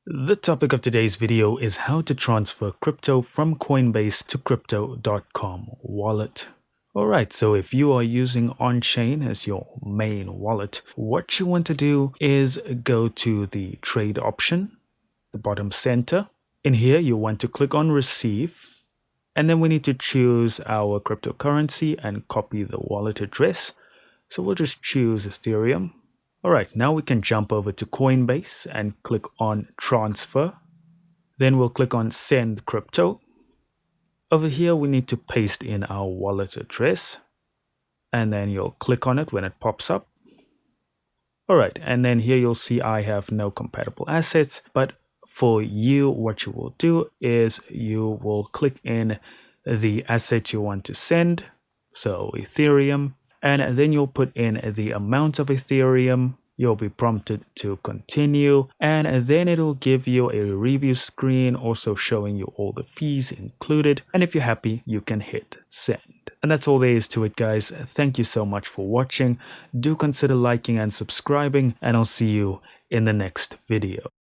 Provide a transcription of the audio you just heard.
The topic of today's video is how to transfer crypto from Coinbase to crypto.com wallet. Alright, so if you are using on-chain as your main wallet, what you want to do is go to the trade option, the bottom center. In here, you want to click on receive, and then we need to choose our cryptocurrency and copy the wallet address. So we'll just choose Ethereum. Alright, now we can jump over to Coinbase and click on transfer. Then we'll click on send crypto. Over here, we need to paste in our wallet address. And then you'll click on it when it pops up. Alright, and then here you'll see I have no compatible assets. But for you, what you will do is you will click in the asset you want to send. So Ethereum. And then you'll put in the amount of Ethereum. You'll be prompted to continue, and then it'll give you a review screen also showing you all the fees included. And if you're happy, you can hit send. And that's all there is to it, guys. Thank you so much for watching. Do consider liking and subscribing, and I'll see you in the next video.